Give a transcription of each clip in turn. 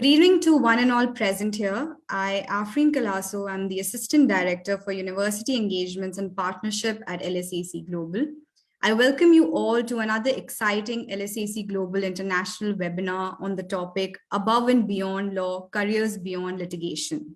Good evening to one and all present here. I, Afreen Kalaso, am the Assistant Director for University Engagements and Partnership at LSAC Global. I welcome you all to another exciting LSAC Global International webinar on the topic Above and Beyond Law, Careers Beyond Litigation.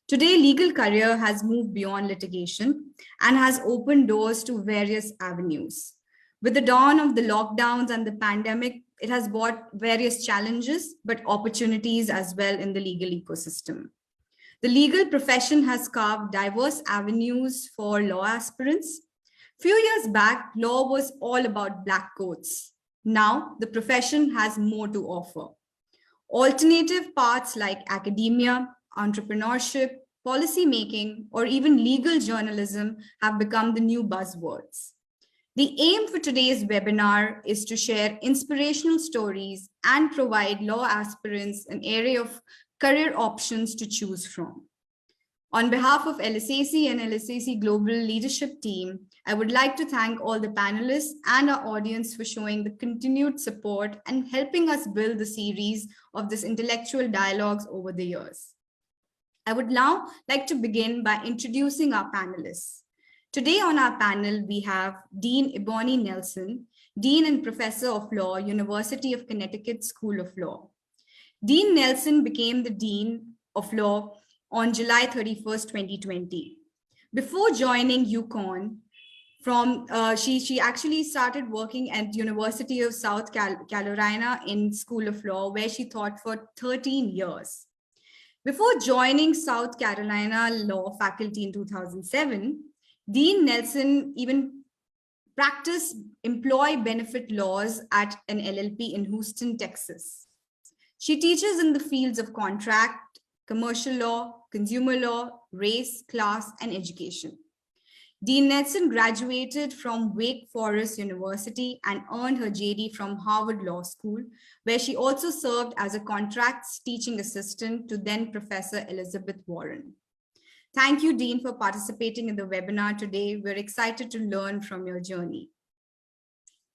Today, legal career has moved beyond litigation and has opened doors to various avenues. With the dawn of the lockdowns and the pandemic, it has brought various challenges, but opportunities as well in the legal ecosystem. The legal profession has carved diverse avenues for law aspirants. Few years back, law was all about black coats. Now, the profession has more to offer. Alternative paths like academia, entrepreneurship, policy making, or even legal journalism have become the new buzzwords. The aim for today's webinar is to share inspirational stories and provide law aspirants an array of career options to choose from. On behalf of LSAC and LSAC Global Leadership Team, I would like to thank all the panelists and our audience for showing the continued support and helping us build the series of this intellectual dialogues over the years. I would now like to begin by introducing our panelists. Today on our panel, we have Dean Ebony Nelson, Dean and Professor of Law, University of Connecticut School of Law. Dean Nelson became the Dean of Law on July 31st, 2020. Before joining UConn, she actually started working at University of South Carolina in School of Law, where she taught for 13 years. Before joining South Carolina Law faculty in 2007, Dean Nelson even practiced employee benefit laws at an LLP in Houston, Texas. She teaches in the fields of contract, commercial law, consumer law, race, class, and education. Dean Nelson graduated from Wake Forest University and earned her JD from Harvard Law School, where she also served as a contracts teaching assistant to then Professor Elizabeth Warren. Thank you, Dean, for participating in the webinar today. We're excited to learn from your journey.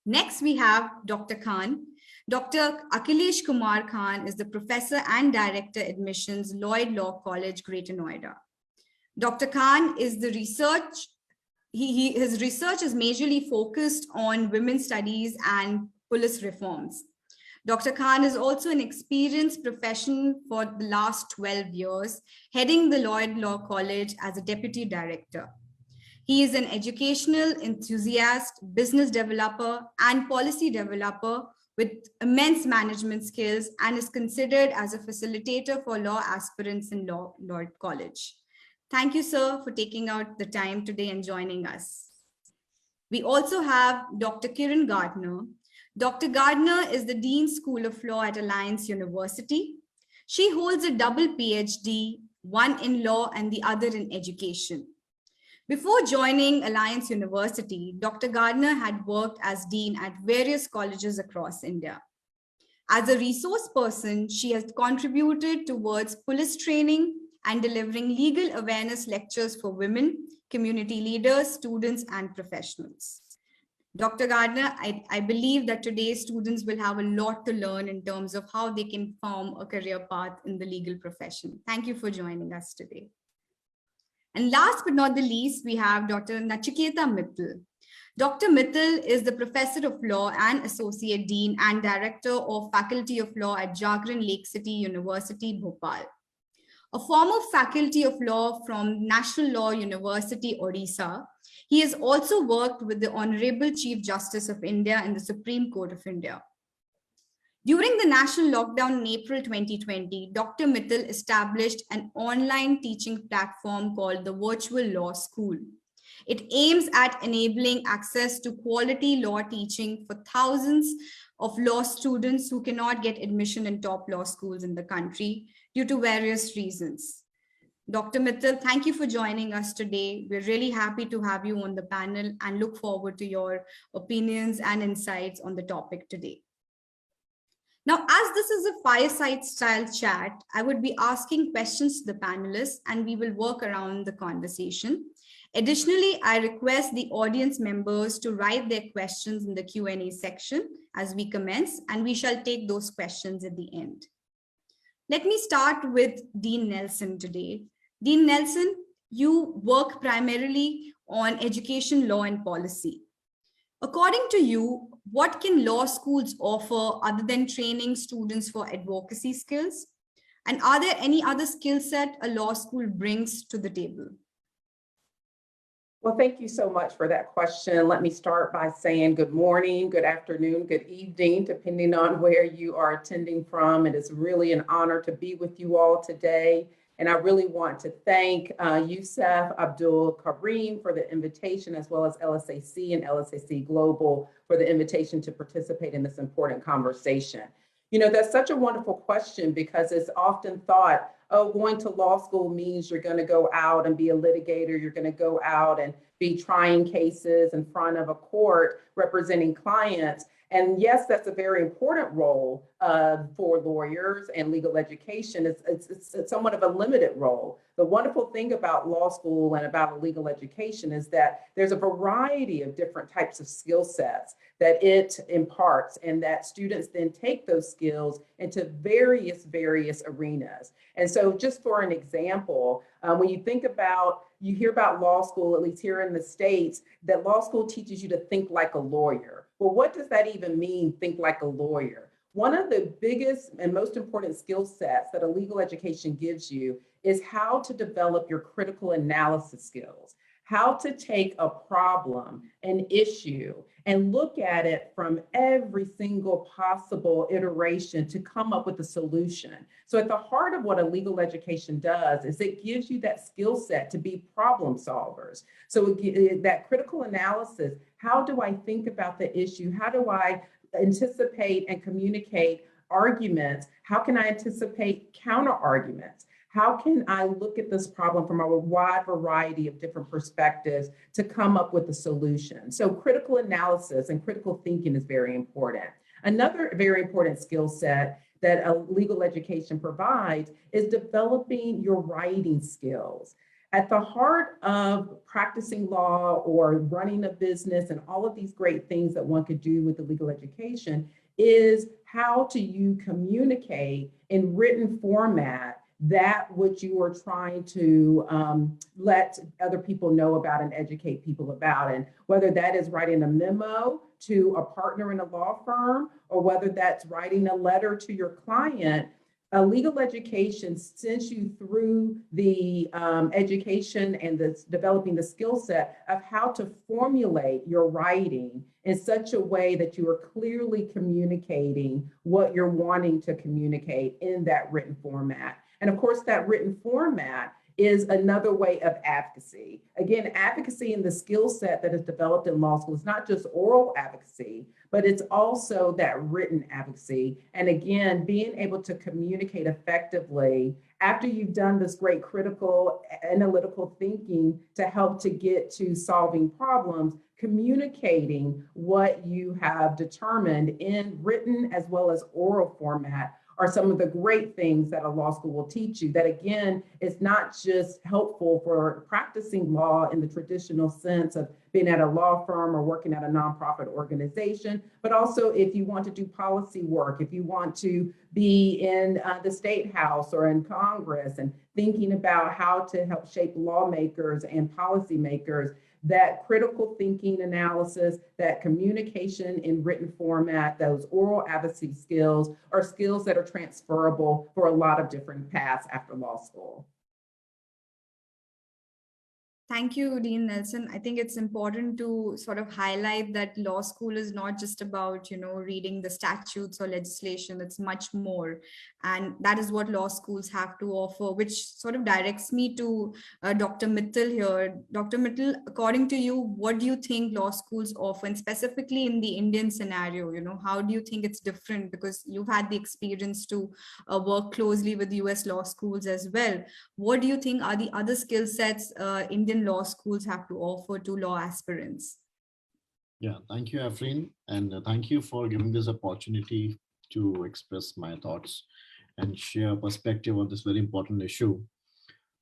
Next, we have Dr. Khan. Dr. Akhilesh Kumar Khan is the Professor and Director Admissions, Lloyd Law College, Greater Noida. Dr. Khan is the research, his research is majorly focused on women's studies and police reforms. Dr. Khan is also an experienced professional for the last 12 years, heading the Lloyd Law College as a deputy director. He is an educational enthusiast, business developer, and policy developer with immense management skills and is considered as a facilitator for law aspirants in Lloyd College. Thank you, sir, for taking out the time today and joining us. We also have Dr. Kiran Gardner. Dr. Gardner is the Dean School of Law at Alliance University. She holds a double PhD, one in law and the other in education. Before joining Alliance University, Dr. Gardner had worked as Dean at various colleges across India. As a resource person, she has contributed towards police training and delivering legal awareness lectures for women, community leaders, students, and professionals. Dr. Gardner, I believe that today's students will have a lot to learn in terms of how they can form a career path in the legal profession. Thank you for joining us today. And last but not the least, we have Dr. Nachiketa Mittal. Dr. Mittal is the Professor of Law and Associate Dean and Director of Faculty of Law at Jagran Lake City University, Bhopal. A former faculty of law from National Law University, Odisha, he has also worked with the Honorable Chief Justice of India in the Supreme Court of India. During the national lockdown in April 2020, Dr. Mittal established an online teaching platform called the Virtual Law School. It aims at enabling access to quality law teaching for thousands of law students who cannot get admission in top law schools in the country due to various reasons. Dr. Mittal, thank you for joining us today. We're really happy to have you on the panel and look forward to your opinions and insights on the topic today. Now, as this is a fireside style chat, I would be asking questions to the panelists and we will work around the conversation. Additionally, I request the audience members to write their questions in the Q&A section as we commence, and we shall take those questions at the end. Let me start with Dean Nelson today. Dean Nelson, you work primarily on education law and policy. According to you, what can law schools offer other than training students for advocacy skills? And are there any other skill set a law school brings to the table? Well, thank you so much for that question. Let me start by saying good morning, good afternoon, good evening, depending on where you are attending from. It is really an honor to be with you all today. And I really want to thank Youssef Abdul Karim for the invitation, as well as LSAC and LSAC Global for the invitation to participate in this important conversation. You know, that's such a wonderful question because it's often thought, oh, going to law school means you're going to go out and be a litigator, you're going to go out and be trying cases in front of a court representing clients. And yes, that's a very important role for lawyers and legal education. It's somewhat of a limited role. The wonderful thing about law school and about legal education is that there's a variety of different types of skill sets that it imparts, and that students then take those skills into various arenas. And so just for an example, when you think about, you hear about law school, at least here in the States, that law school teaches you to think like a lawyer. Well, what does that even mean, think like a lawyer? One of the biggest and most important skill sets that a legal education gives you is how to develop your critical analysis skills, how to take a problem, an issue, and look at it from every single possible iteration to come up with a solution. So at the heart of what a legal education does is it gives you that skill set to be problem solvers. So that critical analysis, how do I think about the issue? How do I anticipate and communicate arguments? How can I anticipate counter arguments? How can I look at this problem from a wide variety of different perspectives to come up with a solution? So critical analysis and critical thinking is very important. Another very important skill set that a legal education provides is developing your writing skills. At the heart of practicing law or running a business and all of these great things that one could do with the legal education is how do you communicate in written format that which you are trying to let other people know about and educate people about. And whether that is writing a memo to a partner in a law firm, or whether that's writing a letter to your client, a legal education sends you through the education and developing the skill set of how to formulate your writing in such a way that you are clearly communicating what you're wanting to communicate in that written format. And of course, that written format is another way of advocacy. Again, advocacy and the skill set that is developed in law school is not just oral advocacy, but it's also that written advocacy. And again, being able to communicate effectively after you've done this great critical analytical thinking to help to get to solving problems, communicating what you have determined in written as well as oral format are some of the great things that a law school will teach you. That again, is not just helpful for practicing law in the traditional sense of being at a law firm or working at a nonprofit organization, but also if you want to do policy work, if you want to be in the state house or in Congress and thinking about how to help shape lawmakers and policymakers, that critical thinking analysis, that communication in written format, those oral advocacy skills are skills that are transferable for a lot of different paths after law school. Thank you, Dean Nelson. I think it's important to sort of highlight that law school is not just about, reading the statutes or legislation. It's much more. And that is what law schools have to offer, which sort of directs me to Dr. Mittal here. Dr. Mittal, according to you, what do you think law schools offer, and specifically in the Indian scenario? How do you think it's different? Because you've had the experience to work closely with US law schools as well. What do you think are the other skill sets Indian law schools have to offer to law aspirants? Yeah, thank you, Afreen, and thank you for giving this opportunity to express my thoughts and share perspective on this very important issue.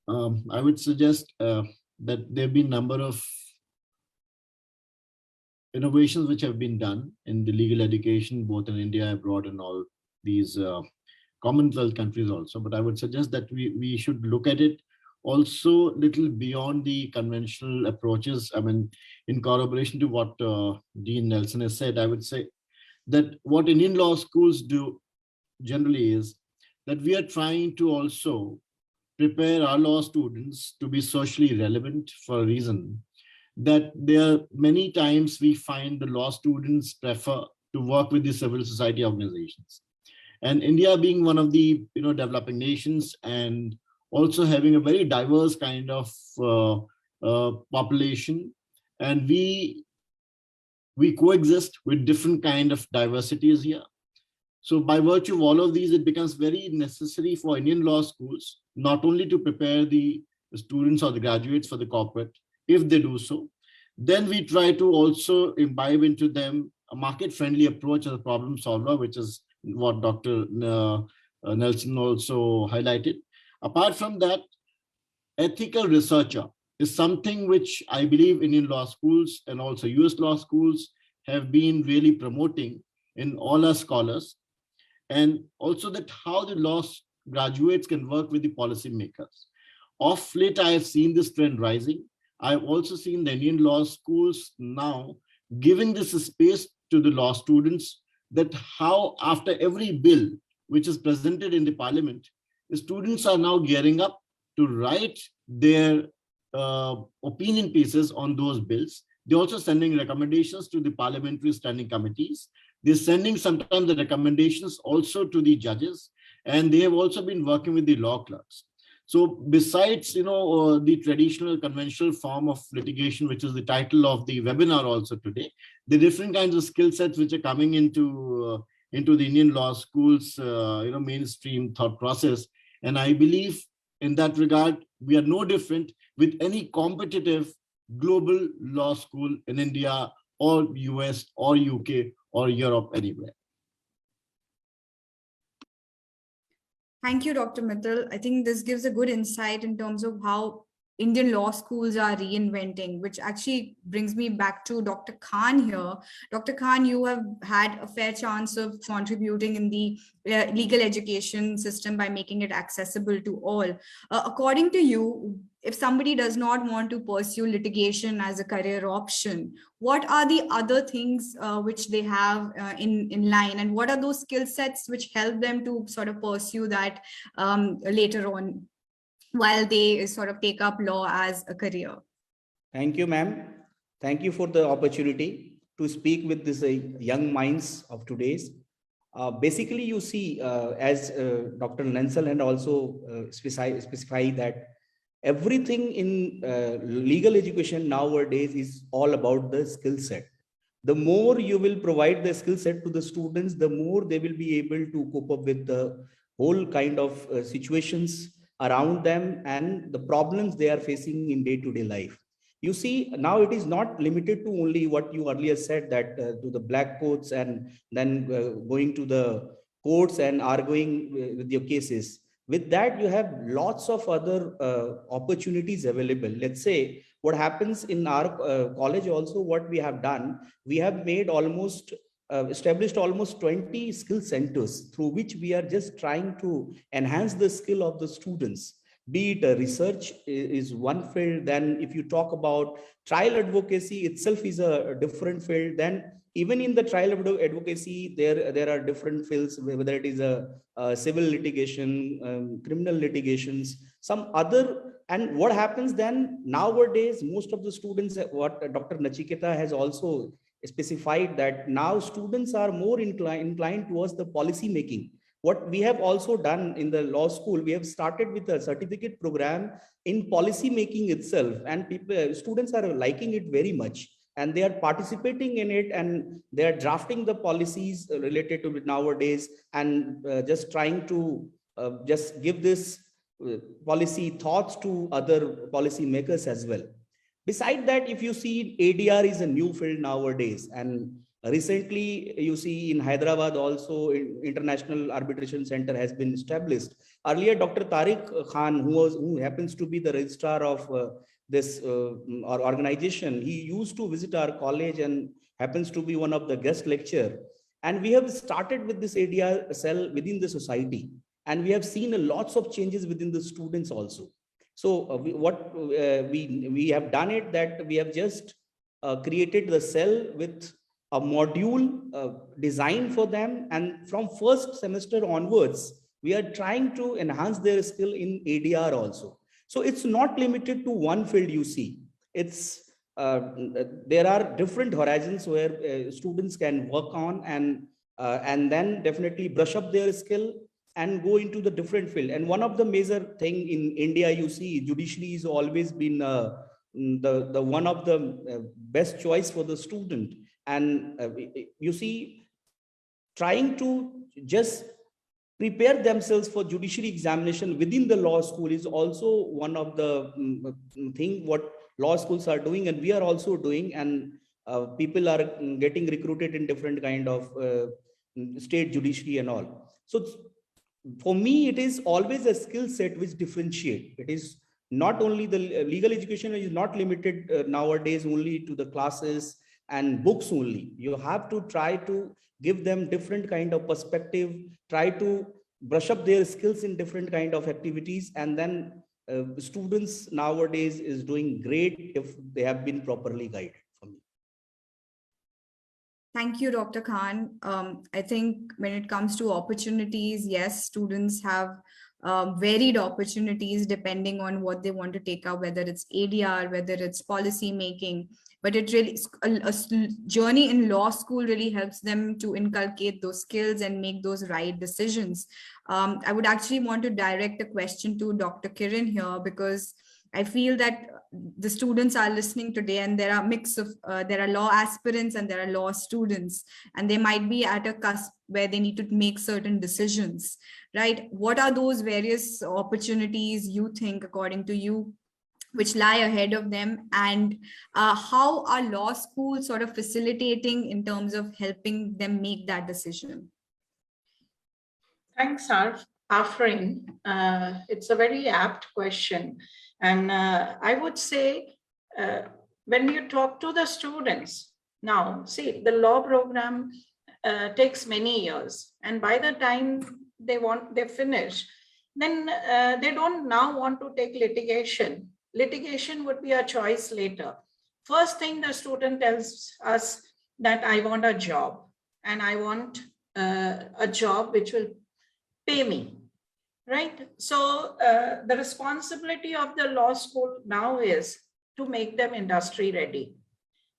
I would suggest that there have been a number of innovations which have been done in the legal education, both in India, abroad, and all these Commonwealth countries also. But I would suggest that we should look at it also little beyond the conventional approaches. I mean, in corroboration to what Dean Nelson has said, I would say that what Indian law schools do generally is that we are trying to also prepare our law students to be socially relevant for a reason that there are many times we find the law students prefer to work with the civil society organizations. And India being one of the developing nations and also having a very diverse kind of population, and we coexist with different kind of diversities here. So by virtue of all of these, it becomes very necessary for Indian law schools not only to prepare the students or the graduates for the corporate, if they do so, then we try to also imbibe into them a market-friendly approach as a problem solver, which is what Dr. Nelson also highlighted. Apart from that, ethical researcher is something which I believe Indian law schools and also US law schools have been really promoting in all our scholars, and also that how the law graduates can work with the policymakers. Of late, I have seen this trend rising. I've also seen the Indian law schools now giving this space to the law students, that how after every bill which is presented in the parliament, the students are now gearing up to write their opinion pieces on those bills. They're also sending recommendations to the parliamentary standing committees. They're sending sometimes the recommendations also to the judges, and they have also been working with the law clerks. So besides, the traditional conventional form of litigation, which is the title of the webinar also today, the different kinds of skill sets which are coming into the Indian law schools, mainstream thought process. And I believe in that regard, we are no different with any competitive global law school in India or US or UK or Europe, anywhere. Thank you, Dr. Mittal. I think this gives a good insight in terms of how Indian law schools are reinventing, which actually brings me back to Dr. Khan here. Dr. Khan, you have had a fair chance of contributing in the legal education system by making it accessible to all. According to you, if somebody does not want to pursue litigation as a career option, what are the other things which they have in line, and what are those skill sets which help them to sort of pursue that later on, while they sort of take up law as a career? Thank you, ma'am. Thank you for the opportunity to speak with these young minds of today's. Basically, you see, as Dr. Nelson and also specify that everything in legal education nowadays is all about the skill set. The more you will provide the skill set to the students, the more they will be able to cope up with the whole kind of situations around them and the problems they are facing in day-to-day life. You see, now it is not limited to only what you earlier said, that to the black coats and then going to the courts and arguing with your cases. With that, you have lots of other opportunities available. Let's say what happens in our college also, what we have done, we have made established almost 20 skill centers through which we are just trying to enhance the skill of the students. Be it research is one field, then if you talk about trial advocacy itself is a different field, then even in the trial advocacy, there are different fields, whether it is a civil litigation, criminal litigations, some other. And what happens then nowadays, most of the students, what Dr. Nachiketa has also specified, that now students are more inclined towards the policy making. What we have also done in the law school, we have started with a certificate program in policy making itself, and students are liking it very much, and they are participating in it, and they are drafting the policies related to it nowadays, and just trying to just give this policy thoughts to other policy makers as well. Beside that, if you see, ADR is a new field nowadays, and recently you see in Hyderabad also International Arbitration Center has been established. Earlier, Dr. Tariq Khan, who happens to be the registrar of this our organization, he used to visit our college and happens to be one of the guest lecturer. And we have started with this ADR cell within the society. And we have seen lots of changes within the students also. So we have done it that we have just created the cell with a module designed for them, and from first semester onwards we are trying to enhance their skill in ADR also. So it's not limited to one field, you see. It's there are different horizons where students can work on, and then definitely brush up their skill and go into the different field. And one of the major thing in India, you see, judiciary has always been the one of the best choice for the student. And you see, trying to just prepare themselves for judiciary examination within the law school is also one of the thing what law schools are doing, and we are also doing. And people are getting recruited in different kind of state judiciary and all. So for me, it is always a skill set which differentiate. It is not only the legal education is not limited nowadays only to the classes and books only. You have to try to give them different kind of perspective, try to brush up their skills in different kind of activities, and then students nowadays is doing great if they have been properly guided. For me. Thank you, Dr. Khan. I think when it comes to opportunities, yes, students have varied opportunities depending on what they want to take up, whether it's ADR, whether it's policy making. But it really, a journey in law school really helps them to inculcate those skills and make those right decisions. I would actually want to direct a question to Dr. Kiran here, because I feel that the students are listening today, and there are mix of there are law aspirants and there are law students, and they might be at a cusp where they need to make certain decisions, right? What are those various opportunities you think, according to you, which lie ahead of them, and how are law schools sort of facilitating in terms of helping them make that decision? Thanks, Afrin. It's a very apt question. And I would say, when you talk to the students, now, see, the law program takes many years. And by the time they finish, then they don't now want to take litigation. Litigation would be a choice later. First thing the student tells us that I want a job, and I want a job which will pay me, right? So the responsibility of the law school now is to make them industry ready,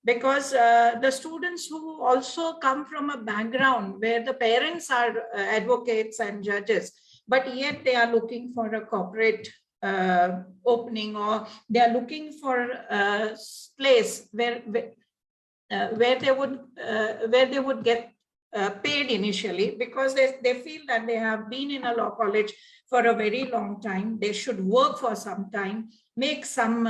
because the students who also come from a background where the parents are advocates and judges, but yet they are looking for a corporate opening, or they are looking for a place where they would get paid initially, because they feel that they have been in a law college for a very long time. They should work for some time, make some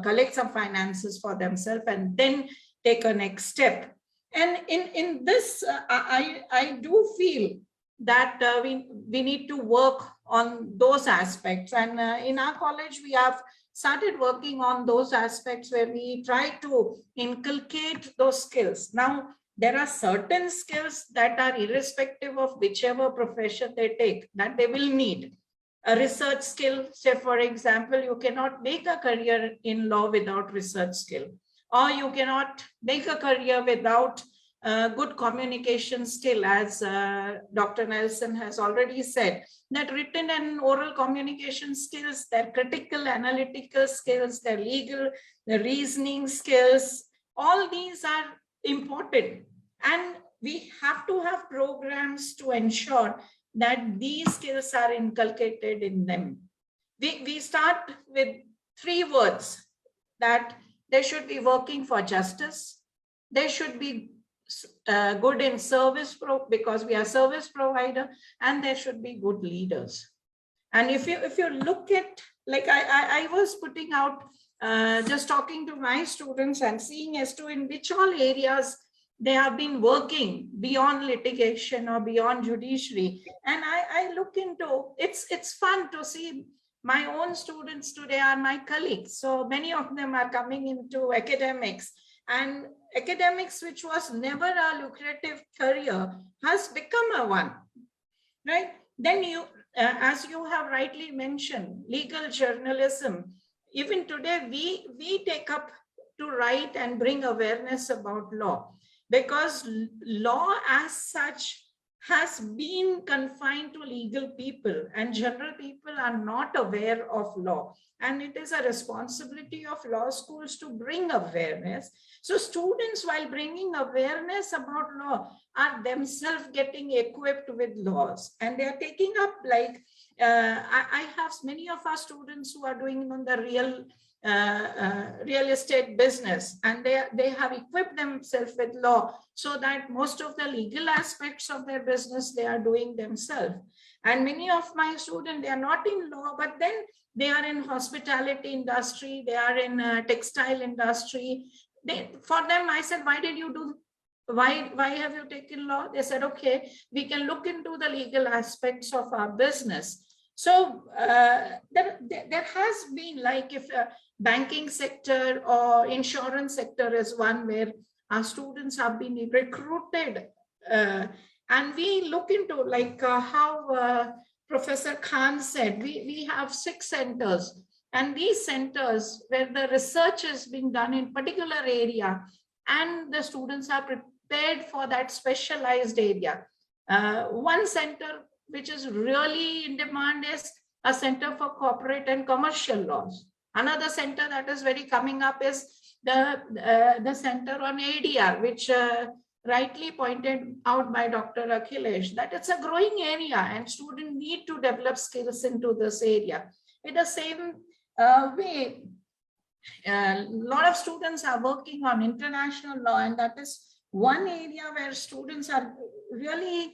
collect some finances for themselves, and then take a next step. And in this, I do feel that we need to work on those aspects. And in our college, we have started working on those aspects where we try to inculcate those skills. Now, there are certain skills that are irrespective of whichever profession they take, that they will need. A research skill, say for example, you cannot make a career in law without research skill, or you cannot make a career without good communication skill, as Dr. Nelson has already said, that written and oral communication skills, their critical analytical skills, their legal, the reasoning skills, all these are important. And we have to have programs to ensure that these skills are inculcated in them. We start with 3 words, that they should be working for justice, they should be good in service, because we are service provider, and there should be good leaders. And if you look at, like I was putting out, just talking to my students and seeing as to in which all areas they have been working beyond litigation or beyond judiciary. And I look into, it's fun to see my own students today are my colleagues. So many of them are coming into academics, and academics, which was never a lucrative career, has become a one. right? Then you, as you have rightly mentioned, legal journalism, even today, we take up to write and bring awareness about law, because law as such has been confined to legal people, and general people are not aware of law. And it is a responsibility of law schools to bring awareness. So students, while bringing awareness about law, are themselves getting equipped with laws, and they are taking up, like, I have many of our students who are doing on the real estate business, and they have equipped themselves with law, so that most of the legal aspects of their business they are doing themselves. And many of my students, they are not in law, but then they are in hospitality industry, they are in textile industry. For them, I said, why have you taken law? They said, okay, we can look into the legal aspects of our business. So there has been, like, if banking sector or insurance sector is one where our students have been recruited, and we look into, like, how Professor Khan said, we have 6 centers, and these centers where the research is being done in particular area, and the students are prepared for that specialized area. One center which is really in demand is a center for corporate and commercial laws. Another center that is very coming up is the center on ADR, which rightly pointed out by Dr. Akhilesh, that it's a growing area and students need to develop skills into this area. In the same way, a lot of students are working on international law, and that is one area where students are really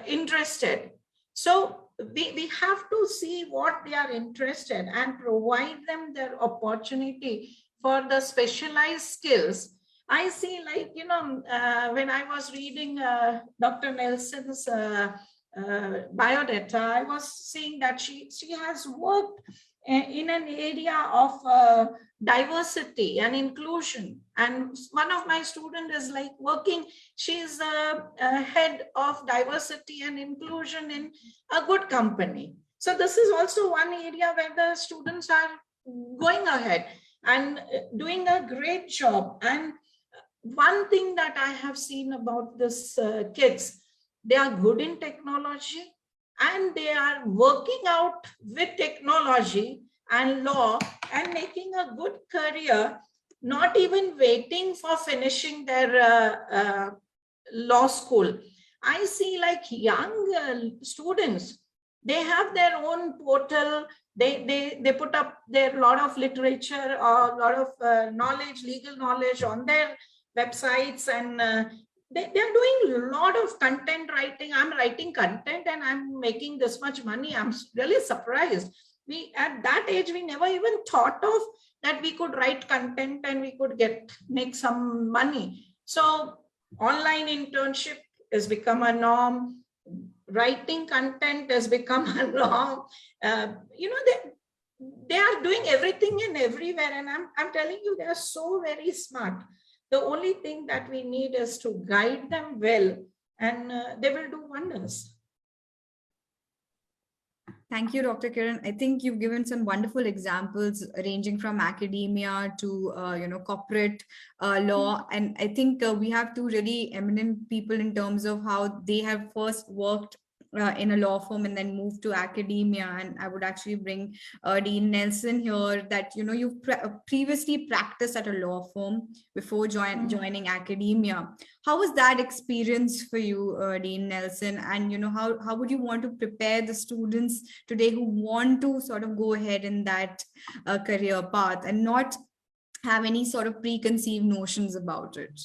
interested. So we have to see what they are interested and provide them their opportunity for the specialized skills. I see, like, when I was reading Dr. Nelson's biodata, I was seeing that she has worked in an area of diversity and inclusion. And one of my students is, like, working, she's a head of diversity and inclusion in a good company. So this is also one area where the students are going ahead and doing a great job. And one thing that I have seen about this kids, they are good in technology, and they are working out with technology and law and making a good career, not even waiting for finishing their law school. I see, like, young students, they have their own portal, they put up their lot of literature or a lot of knowledge, legal knowledge on their websites, and they are doing a lot of content writing. I'm writing content and I'm making this much money. I'm really surprised. We, at that age, we never even thought of that we could write content and we could make some money. So online internship has become a norm. Writing content has become a norm. They are doing everything and everywhere. And I'm telling you, they are so very smart. The only thing that we need is to guide them well, and they will do wonders. Thank you, Dr. Kiran. I think you've given some wonderful examples ranging from academia to corporate law. And I think we have two really eminent people in terms of how they have first worked in a law firm and then moved to academia. And I would actually bring Dean Nelson here, that you've previously practiced at a law firm before joining academia. How was that experience for you, Dean Nelson? And how would you want to prepare the students today who want to sort of go ahead in that career path and not have any sort of preconceived notions about it?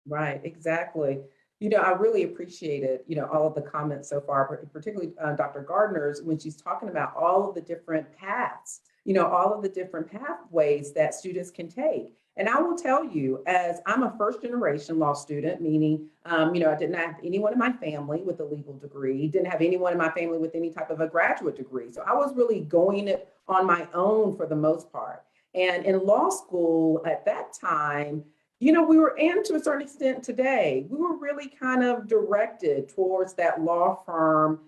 Right, exactly. I really appreciated, all of the comments so far, particularly Dr. Gardner's, when she's talking about all of the different paths, all of the different pathways that students can take. And I will tell you, as I'm a first generation law student, meaning, I didn't have anyone in my family with a legal degree, didn't have anyone in my family with any type of a graduate degree. So I was really going it on my own for the most part. And in law school at that time, we were, and to a certain extent today, we were really kind of directed towards that law firm,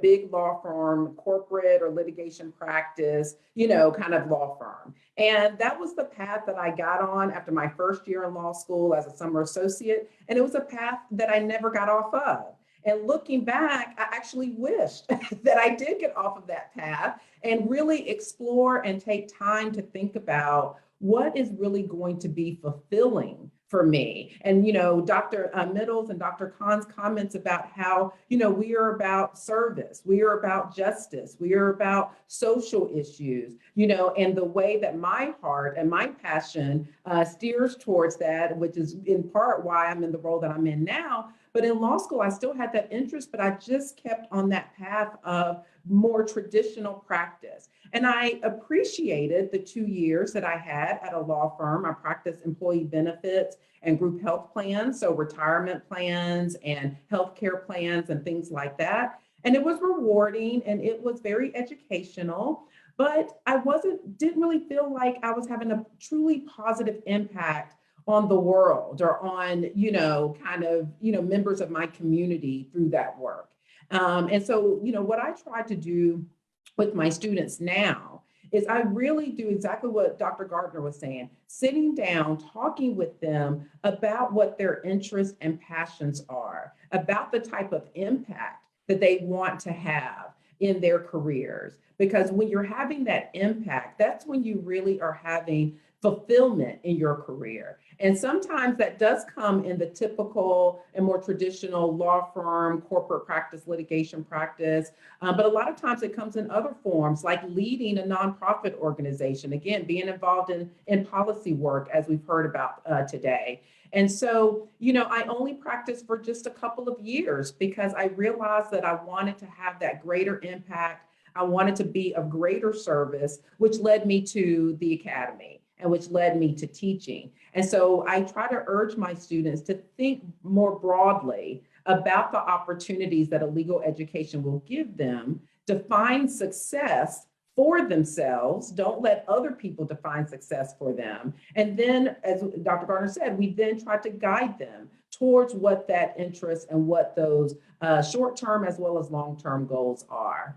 big law firm, corporate or litigation practice, kind of law firm. And that was the path that I got on after my first year in law school as a summer associate. And it was a path that I never got off of. And looking back, I actually wished that I did get off of that path and really explore and take time to think about what is really going to be fulfilling for me. And, Dr. Middles and Dr. Khan's comments about how, we are about service, we are about justice, we are about social issues, and the way that my heart and my passion steers towards that, which is in part why I'm in the role that I'm in now. But in law school, I still had that interest, but I just kept on that path of more traditional practice. And I appreciated the 2 years that I had at a law firm. I practiced employee benefits and group health plans, so retirement plans and healthcare plans and things like that. And it was rewarding and it was very educational, but I didn't really feel like I was having a truly positive impact on the world or on, members of my community through that work. And so, what I try to do with my students now is I really do exactly what Dr. Gardner was saying, sitting down, talking with them about what their interests and passions are, about the type of impact that they want to have in their careers. Because when you're having that impact, that's when you really are having fulfillment in your career. And sometimes that does come in the typical and more traditional law firm, corporate practice, litigation practice. But a lot of times it comes in other forms, like leading a nonprofit organization, again, being involved in policy work, as we've heard about today. And so, I only practiced for just a couple of years because I realized that I wanted to have that greater impact. I wanted to be of greater service, which led me to the academy and which led me to teaching. And so I try to urge my students to think more broadly about the opportunities that a legal education will give them, define success for themselves. Don't let other people define success for them. And then, as Dr. Gardner said, we then try to guide them towards what that interest and what those short-term as well as long-term goals are.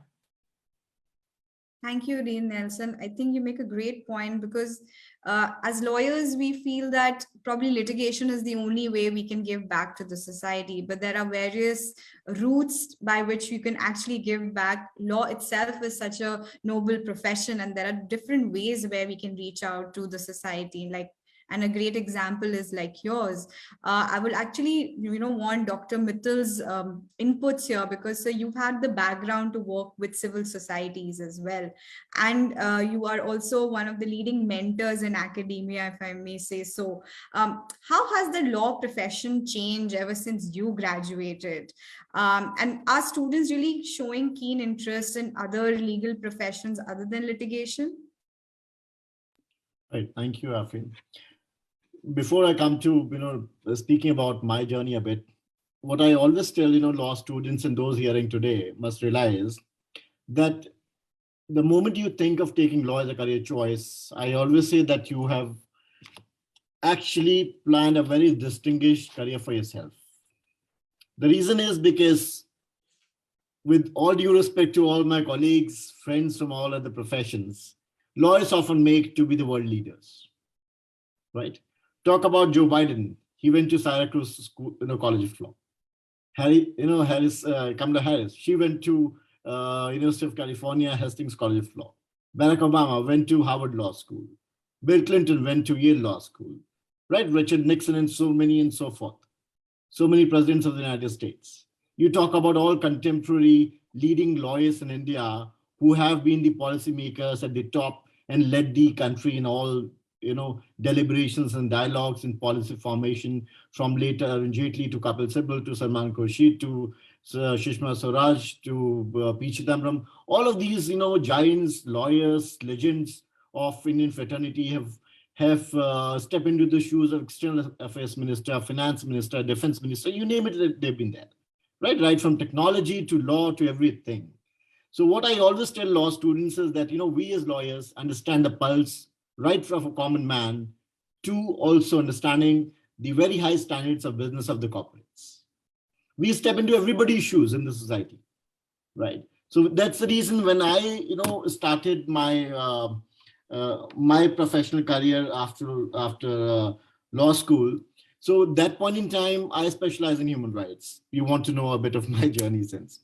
Thank you, Dean Nelson. I think you make a great point because as lawyers, we feel that probably litigation is the only way we can give back to the society, but there are various routes by which you can actually give back. Law itself is such a noble profession, and there are different ways where we can reach out to the society. And a great example is like yours. I would actually, want Dr. Mittal's inputs here because you've had the background to work with civil societies as well. And you are also one of the leading mentors in academia, if I may say so. How has the law profession changed ever since you graduated? And are students really showing keen interest in other legal professions other than litigation? Right, thank you, Afrin. Before I come to, speaking about my journey a bit, what I always tell, law students and those hearing today must realize that the moment you think of taking law as a career choice, I always say that you have actually planned a very distinguished career for yourself. The reason is because, with all due respect to all my colleagues, friends from all other professions, lawyers often make to be the world leaders, right? Talk about Joe Biden. He went to Syracuse School, College of Law. Kamala Harris. She went to University of California, Hastings College of Law. Barack Obama went to Harvard Law School. Bill Clinton went to Yale Law School. Right? Richard Nixon and so many and so forth. So many presidents of the United States. You talk about all contemporary leading lawyers in India who have been the policymakers at the top and led the country in all deliberations and dialogues in policy formation, from later Jaitley to Kapil Sibal to Salman Khurshid to Sushma Swaraj to P. Chidambaram. All of these, giants, lawyers, legends of Indian fraternity have stepped into the shoes of external affairs minister, finance minister, defense minister, you name it, they've been there, right from technology to law to everything. So what I always tell law students is that, we as lawyers understand the pulse right from a common man to also understanding the very high standards of business of the corporates. We step into everybody's shoes in the society, right? So that's the reason when I, started my my professional career after law school. So that point in time, I specialize in human rights. You want to know a bit of my journey since.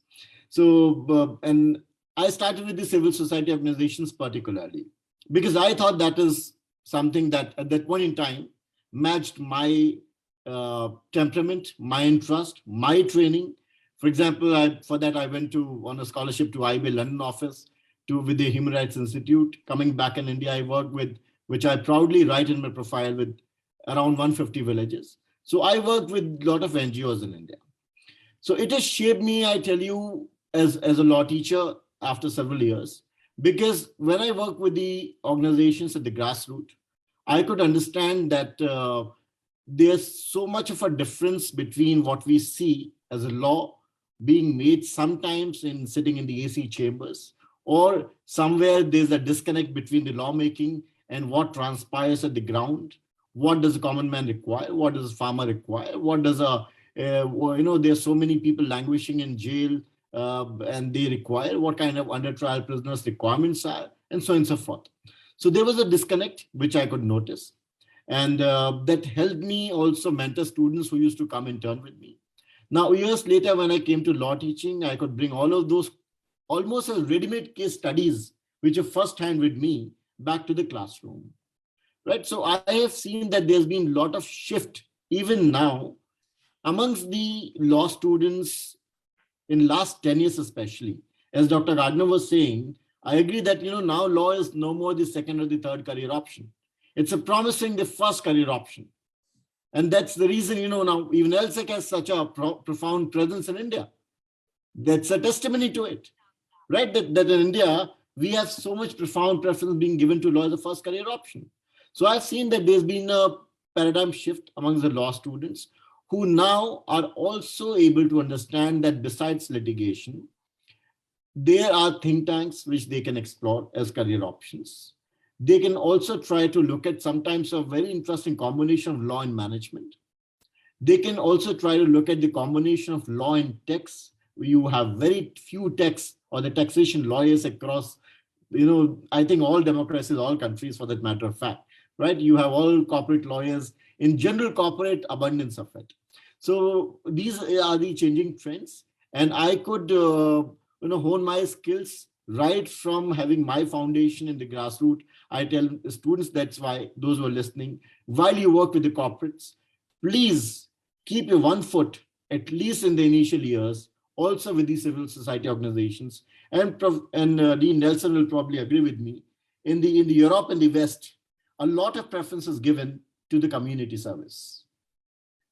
So, and I started with the civil society organizations particularly, because I thought that is something that at that point in time matched my temperament, my interest, my training. For example, for that I went on a scholarship to IB London office with the Human Rights Institute. Coming back in India, I worked with, which I proudly write in my profile, with around 150 villages. So I worked with a lot of NGOs in India. So it has shaped me, I tell you, as a law teacher after several years, because when I work with the organizations at the grassroots, I could understand that there's so much of a difference between what we see as a law being made sometimes in sitting in the AC chambers, or somewhere there's a disconnect between the lawmaking and what transpires at the ground. What does a common man require? What does a farmer require? What does there's so many people languishing in jail, and they require what kind of under trial prisoners requirements are, and so on and so forth. So there was a disconnect which I could notice. And that helped me also mentor students who used to come intern with me. Now, years later, when I came to law teaching, I could bring all of those almost as ready-made case studies, which are firsthand with me, back to the classroom. Right. So I have seen that there's been a lot of shift even now amongst the law students in last 10 years, especially. As Dr. Gardner was saying, I agree that, now law is no more the second or the third career option. It's a promising the first career option. And that's the reason, now even LSEC has such a profound presence in India. That's a testimony to it, right? That in India, we have so much profound preference being given to law as a first career option. So I've seen that there's been a paradigm shift among the law students who now are also able to understand that besides litigation, there are think tanks which they can explore as career options. They can also try to look at sometimes a very interesting combination of law and management. They can also try to look at the combination of law and tax. You have very few tax or the taxation lawyers across, I think all democracies, all countries for that matter of fact, right? You have all corporate lawyers, in general corporate abundance of it. So these are the changing trends. And I could, hone my skills right from having my foundation in the grassroots. I tell students, that's why those who are listening, while you work with the corporates, please keep your 1 foot, at least in the initial years, also with the civil society organizations. And Dean Nelson will probably agree with me. In the Europe and the West, a lot of preference is given to the community service.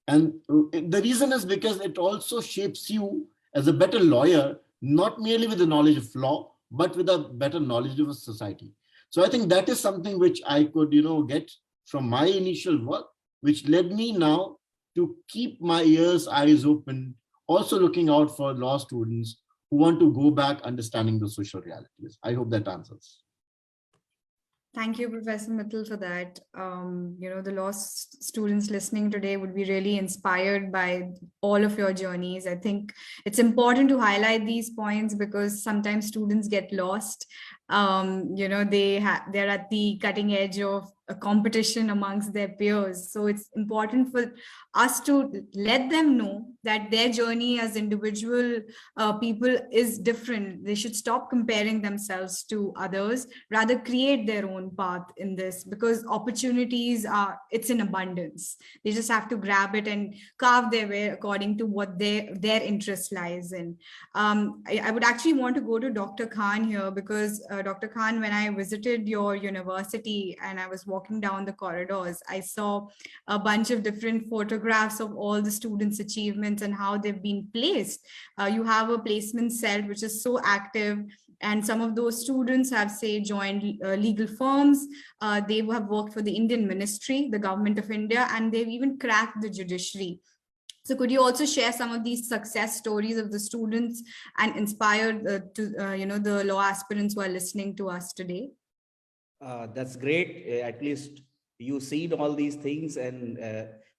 And the reason is because it also shapes you as a better lawyer, not merely with the knowledge of law, but with a better knowledge of society. So I think that is something which I could, get from my initial work, which led me now to keep my ears, eyes open, also looking out for law students who want to go back understanding the social realities. I hope that answers. Thank you, Professor Mittal, for that. The law students listening today would be really inspired by all of your journeys. I think it's important to highlight these points because sometimes students get lost. They're at the cutting edge of a competition amongst their peers. So it's important for us to let them know that their journey as individual people is different. They should stop comparing themselves to others, rather create their own path in this, because opportunities it's in abundance. They just have to grab it and carve their way according to what their interest lies in. I would actually want to go to Dr. Khan here because Dr. Khan, when I visited your university and I was walking down the corridors, I saw a bunch of different photographs of all the students' achievements and how they've been placed. You have a placement cell which is so active, and some of those students have, say, joined legal firms. They have worked for the Indian ministry, the government of India, and they've even cracked the judiciary. So could you also share some of these success stories of the students and inspire the law aspirants who are listening to us today? That's great. At least you seen all these things, and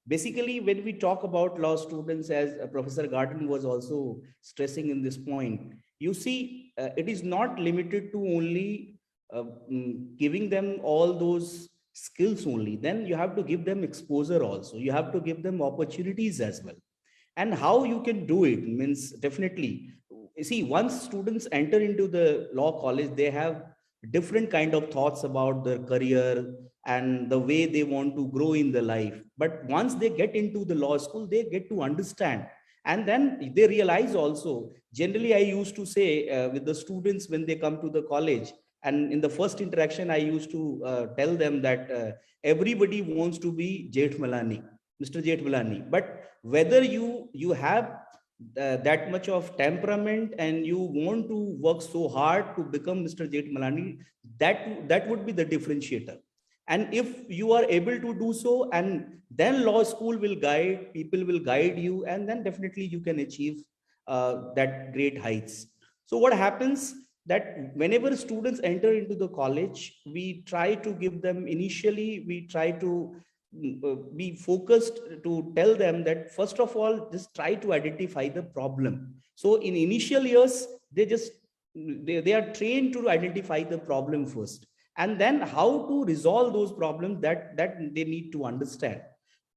Basically, when we talk about law students, as Professor Garden was also stressing in this point, you see, it is not limited to only giving them all those skills only. Then you have to give them exposure also. You have to give them opportunities as well. And how you can do it means, definitely, you see, once students enter into the law college, they have different kind of thoughts about their career and the way they want to grow in the life. But once they get into the law school, they get to understand, and then they realize also. Generally, I used to say with the students when they come to the college, and in the first interaction, I used to tell them that everybody wants to be Jethmalani, Mr. Jethmalani. But whether you have that much of temperament and you want to work so hard to become Mr. Jethmalani, that would be the differentiator. And if you are able to do so, and then law school will guide, people will guide you, and then definitely you can achieve that great heights. So what happens that whenever students enter into the college, we try to give them, initially we try to be focused to tell them that first of all, just try to identify the problem. So in initial years, they are trained to identify the problem first, and then how to resolve those problems that they need to understand.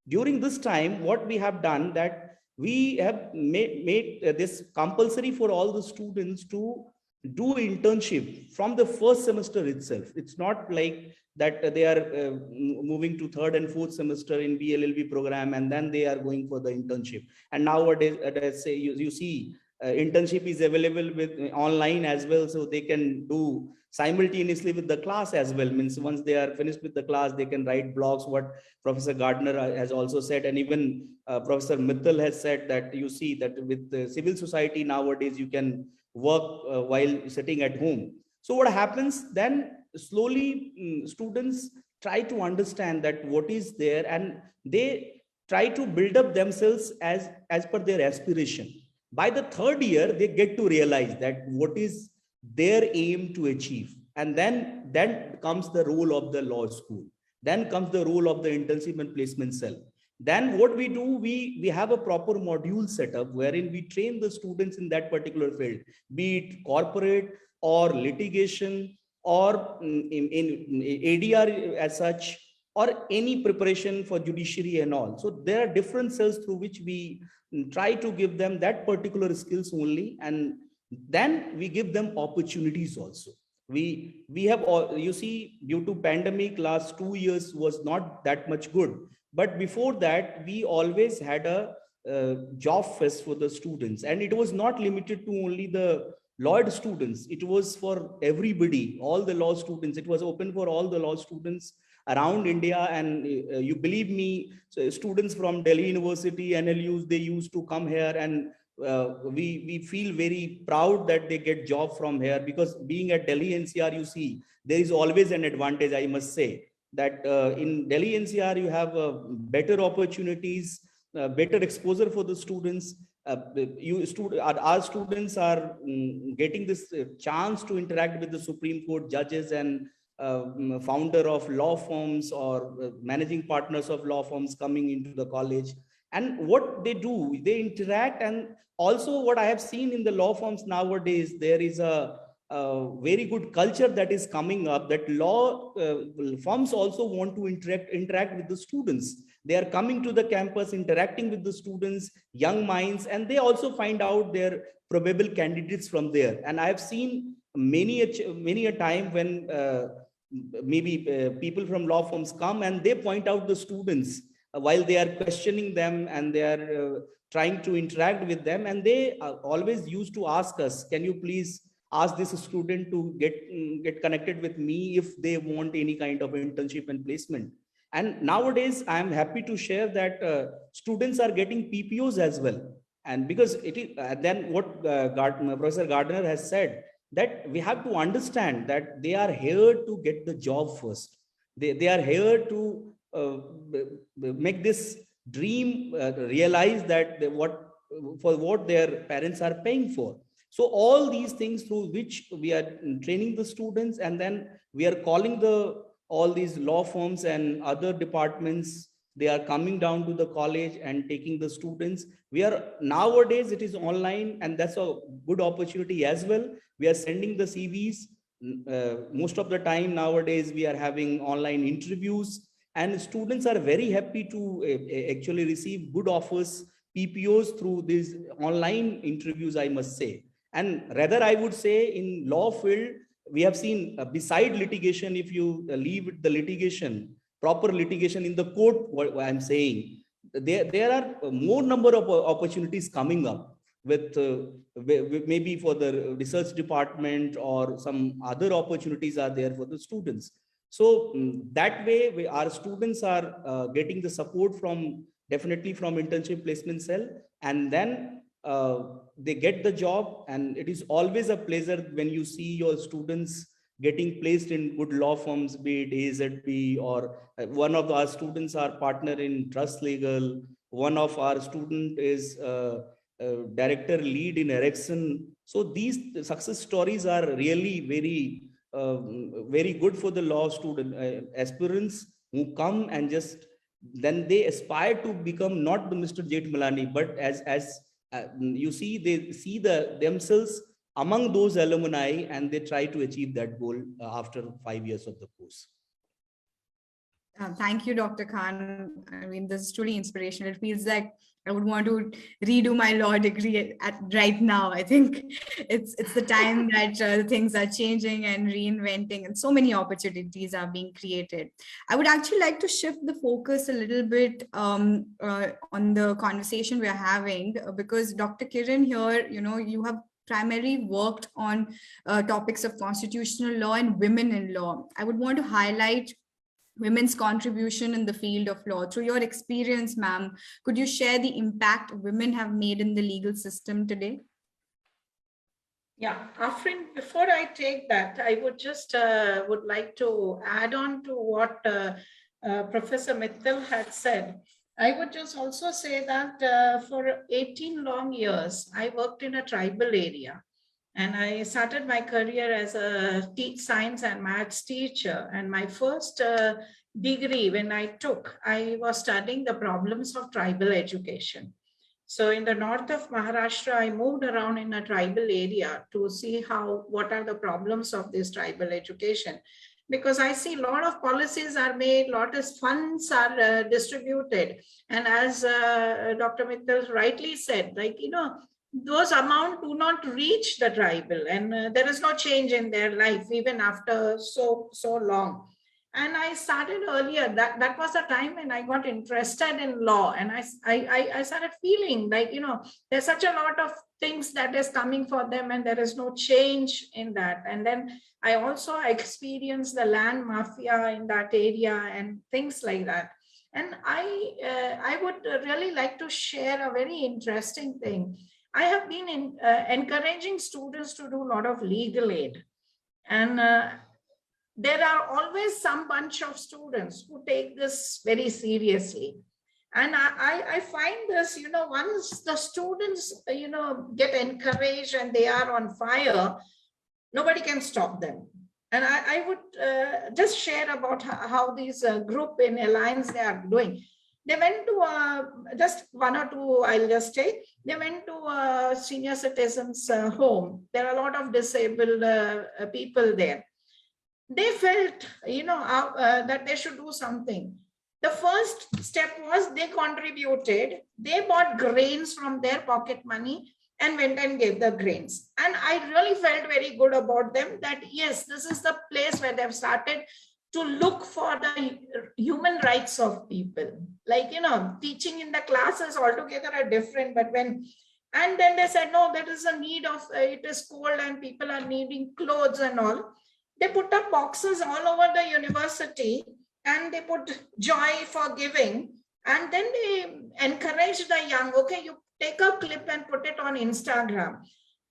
During this time, what we have done, that we have made this compulsory for all the students to do internship from the first semester itself. It's not like that they are moving to third and fourth semester in BLLB program and then they are going for the internship. And nowadays, let's say you see internship is available with online as well, so they can do simultaneously with the class as well. Means once they are finished with the class, they can write blogs, what Professor Gardner has also said, and even Professor Mittal has said that you see that with the civil society nowadays, you can work while sitting at home. So what happens then, slowly students try to understand that what is there, and they try to build up themselves as per their aspiration. By the third year, they get to realize that what is their aim to achieve. And then comes the role of the law school. Then comes the role of the internship and placement cell. Then what we do, we have a proper module setup wherein we train the students in that particular field, be it corporate or litigation or in ADR as such, or any preparation for judiciary and all. So there are different cells through which we try to give them that particular skills only, and then we give them opportunities also. We have, you see, due to pandemic, last 2 years was not that much good, but before that we always had a job fest for the students, and it was not limited to only the law students. It was for everybody, all the law students. It was open for all the law students around India. And you believe me, so students from Delhi University, NLUs, they used to come here, and we feel very proud that they get job from here, because being at Delhi NCR, you see, there is always an advantage, I must say, that in Delhi NCR, you have better opportunities, better exposure for the students. Our students are getting this chance to interact with the Supreme Court judges and founder of law firms or managing partners of law firms coming into the college. And what they do, they interact. And also what I have seen in the law firms nowadays, there is a very good culture that is coming up, that law firms also want to interact with the students. They are coming to the campus, interacting with the students, young minds, and they also find out their probable candidates from there. And I have seen many a time when maybe people from law firms come and they point out the students while they are questioning them, and they are trying to interact with them. And they always used to ask us, can you please ask this student to get connected with me if they want any kind of internship and placement. And nowadays, I am happy to share that students are getting PPOs as well. And because it is, then what Professor Gardner has said, that we have to understand that they are here to get the job first. They are here to make this dream realize that what their parents are paying for. So all these things through which we are training the students, and then we are calling all these law firms and other departments They are coming down to the college and taking the students. We are nowadays, it is online, and that's a good opportunity as well. We are sending the CVs. Most of the time nowadays, we are having online interviews, and students are very happy to actually receive good offers, PPOs through these online interviews, I must say. And rather, I would say in law field, we have seen beside litigation, if you leave the litigation, proper litigation in the court, what I'm saying, there are more number of opportunities coming up with maybe for the research department, or some other opportunities are there for the students. So that way, our students are getting the support from, definitely from internship placement cell, and then they get the job. And it is always a pleasure when you see your students getting placed in good law firms, be it AZP, or one of our students are partner in Trust Legal. One of our student is director lead in Ericsson. So these success stories are really very good for the law student aspirants who come and just then they aspire to become not the Mr. Jethmalani, but as you see, they see themselves among those alumni, and they try to achieve that goal after 5 years of the course. Thank you, Dr. Khan. I mean, this is truly inspirational. It feels like I would want to redo my law degree right now. I think it's the time that things are changing and reinventing, and so many opportunities are being created. I would actually like to shift the focus a little bit on the conversation we're having, because Dr. Kiran here, you have primarily worked on topics of constitutional law and women in law. I would want to highlight women's contribution in the field of law. Through your experience, ma'am, could you share the impact women have made in the legal system today? Yeah, Afrin, before I take that, I would just would like to add on to what Professor Mittal had said. I would just also say that for 18 long years, I worked in a tribal area. And I started my career as a science and maths teacher. And my first degree when I took, I was studying the problems of tribal education. So in the north of Maharashtra, I moved around in a tribal area to see what are the problems of this tribal education. Because I see a lot of policies are made, a lot of funds are distributed. And as Dr. Mittal rightly said, those amounts do not reach the tribal, and there is no change in their life even after so long. And I started earlier. That was the time when I got interested in law, and I started feeling like there's such a lot of things that is coming for them, and there is no change in that. And then I also experienced the land mafia in that area and things like that. And I would really like to share a very interesting thing. I have been encouraging students to do a lot of legal aid. And there are always some bunch of students who take this very seriously. And I find this, once the students, get encouraged and they are on fire, nobody can stop them. And I would just share about how this group in Alliance they are doing. They went to just one or two, I'll just say, they went to a senior citizens home. There are a lot of disabled people there. They felt, that they should do something. The first step was they contributed. They bought grains from their pocket money and went and gave the grains. And I really felt very good about them that, yes, this is the place where they've started to look for the human rights of people. Teaching in the classes altogether are different, and then they said, no, there is a need of, it is cold and people are needing clothes and all. They put up boxes all over the university and they put joy for giving. And then they encourage the young, okay, you take a clip and put it on Instagram.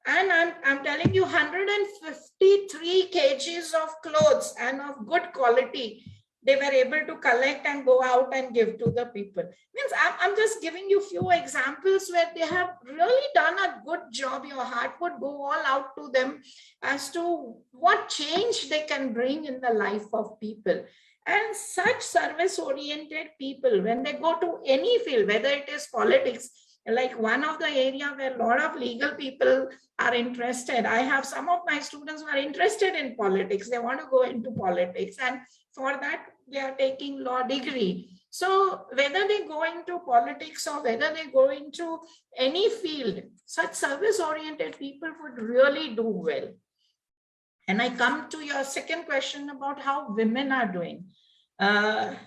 And I'm telling you, 153 kgs of clothes and of good quality, they were able to collect and go out and give to the people. Means I'm just giving you few examples where they have really done a good job. Your heart would go all out to them as to what change they can bring in the life of people. And such service-oriented people, when they go to any field, whether it is politics, like one of the area where a lot of legal people are interested. I have some of my students who are interested in politics. They want to go into politics. And for that, they are taking law degree. So whether they go into politics or whether they go into any field, such service-oriented people would really do well. And I come to your second question about how women are doing. Like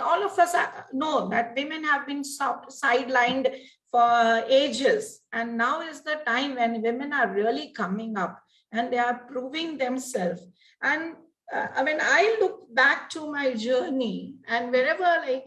all of us know that women have been sidelined for ages. And now is the time when women are really coming up and they are proving themselves. And when I look back to my journey and wherever, like,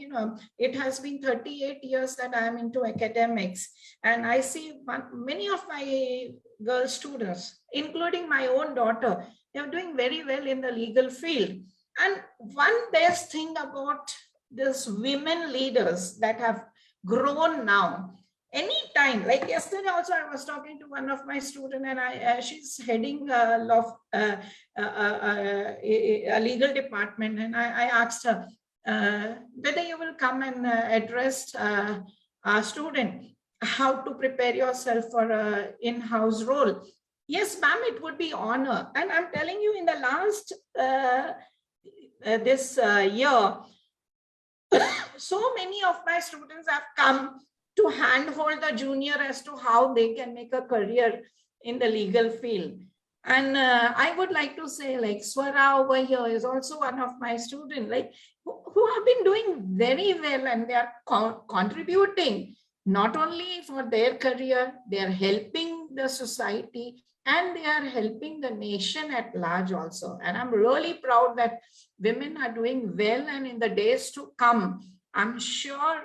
it has been 38 years that I am into academics, and I see many of my girl students, including my own daughter, they're doing very well in the legal field. And one best thing about these women leaders that have grown now, anytime, like yesterday also I was talking to one of my students, and she's heading a legal department, and I asked her whether you will come and address a student, how to prepare yourself for an in-house role. Yes, ma'am, it would be honor. And I'm telling you, in the last this year, so many of my students have come to handhold the junior as to how they can make a career in the legal field. And I would like to say, like, Swara over here is also one of my students, like, who have been doing very well, and they are contributing not only for their career, they are helping the society, and they are helping the nation at large also. And I'm really proud that women are doing well, and in the days to come, I'm sure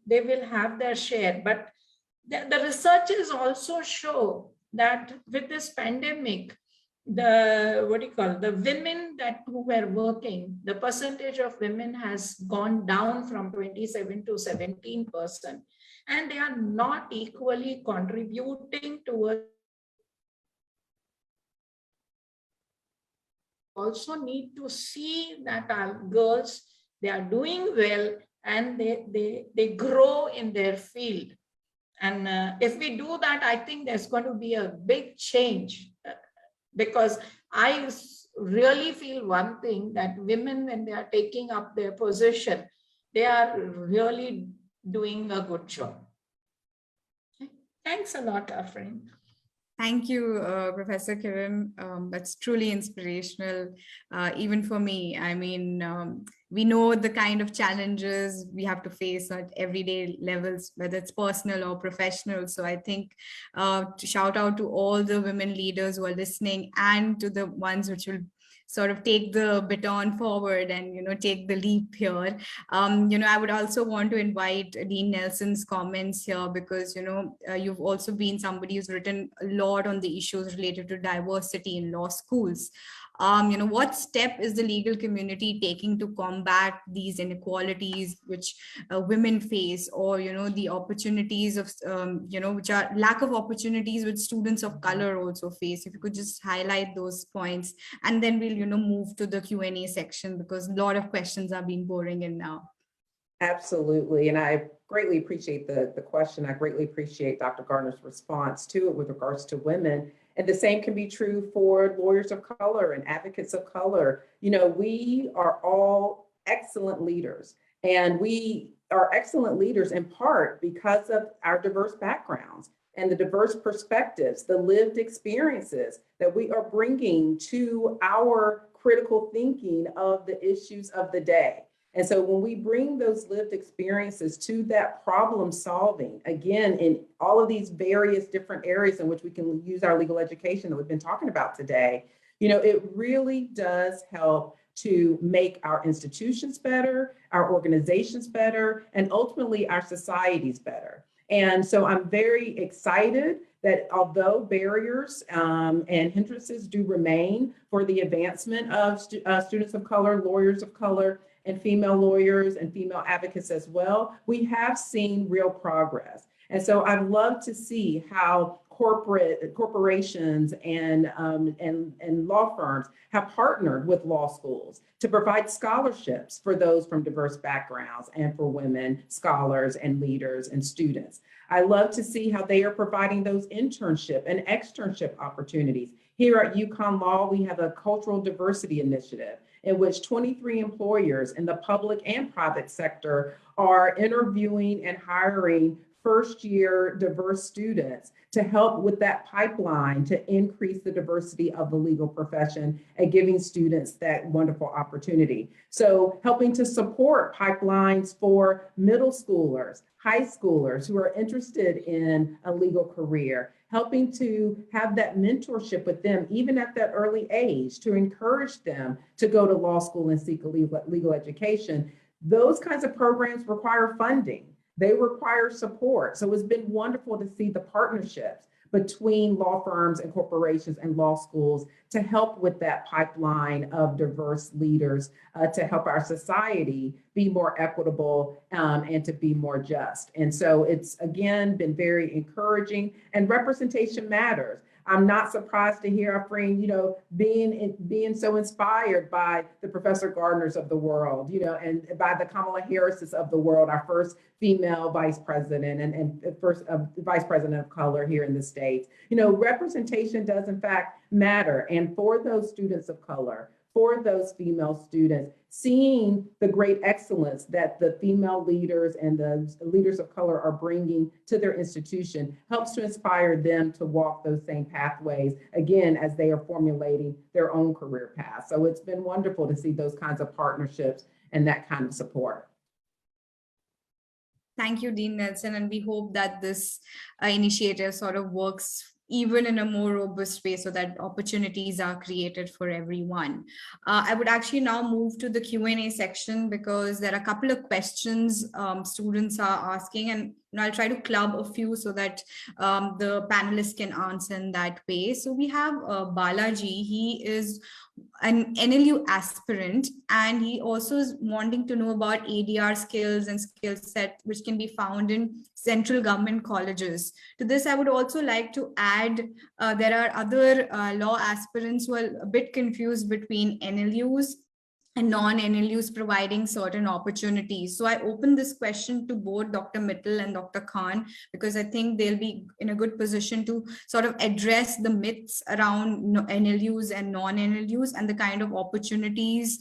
they will have their share. But the researchers also show that with this pandemic, the women who were working, the percentage of women has gone down from 27 to 17%, and they are not equally contributing towards. Also need to see that our girls, they are doing well, and they grow in their field. And if we do that, I think there's going to be a big change, because I really feel one thing, that women, when they are taking up their position, they are really doing a good job. Okay. Thanks a lot, Afrin. Thank you, Professor Kiran. That's truly inspirational, even for me. I mean, we know the kind of challenges we have to face at everyday levels, whether it's personal or professional. So I think to shout out to all the women leaders who are listening, and to the ones which will sort of take the baton forward and, take the leap here. I would also want to invite Dean Nelson's comments here, because, you've also been somebody who's written a lot on the issues related to diversity in law schools. What step is the legal community taking to combat these inequalities which women face, or, the opportunities of, which are lack of opportunities which students of color also face? If you could just highlight those points, and then we'll, move to the Q&A section, because a lot of questions are being pouring in now. Absolutely. And I greatly appreciate the question. I greatly appreciate Dr. Gardner's response to it with regards to women. And the same can be true for lawyers of color and advocates of color. We are all excellent leaders, and we are excellent leaders in part because of our diverse backgrounds and the diverse perspectives, the lived experiences that we are bringing to our critical thinking of the issues of the day. And so when we bring those lived experiences to that problem solving, again, in all of these various different areas in which we can use our legal education that we've been talking about today, it really does help to make our institutions better, our organizations better, and ultimately our societies better. And so I'm very excited that although barriers and hindrances do remain for the advancement of students of color, lawyers of color, and female lawyers and female advocates as well, we have seen real progress. And so I'd love to see how corporations and law firms have partnered with law schools to provide scholarships for those from diverse backgrounds and for women scholars and leaders and students. I love to see how they are providing those internship and externship opportunities. Here at UConn Law, we have a cultural diversity initiative in which 23 employers in the public and private sector are interviewing and hiring first-year diverse students to help with that pipeline to increase the diversity of the legal profession and giving students that wonderful opportunity. So helping to support pipelines for middle schoolers, high schoolers who are interested in a legal career, helping to have that mentorship with them, even at that early age, to encourage them to go to law school and seek a legal education. Those kinds of programs require funding. They require support. So it's been wonderful to see the partnerships between law firms and corporations and law schools to help with that pipeline of diverse leaders to help our society be more equitable and to be more just. And so it's, again, been very encouraging, and representation matters. I'm not surprised to hear Afreen, being so inspired by the Professor Gardners of the world, and by the Kamala Harrises of the world, our first female vice president and first vice president of color here in the States. Representation does in fact matter. And for those students of color, for those female students, seeing the great excellence that the female leaders and the leaders of color are bringing to their institution helps to inspire them to walk those same pathways, again, as they are formulating their own career path. So it's been wonderful to see those kinds of partnerships and that kind of support. Thank you, Dean Nelson, and we hope that this initiative sort of works even in a more robust way so that opportunities are created for everyone. I would actually now move to the Q&A section because there are a couple of questions students are asking, and I'll try to club a few so that the panelists can answer in that way. So we have Balaji. He is an NLU aspirant, and he also is wanting to know about ADR skills and skill set which can be found in central government colleges. To this, I would also like to add there are other law aspirants who are a bit confused between NLUs and non-NLUs providing certain opportunities. So I open this question to both Dr. Mittal and Dr. Khan, because I think they'll be in a good position to sort of address the myths around NLUs and non-NLUs and the kind of opportunities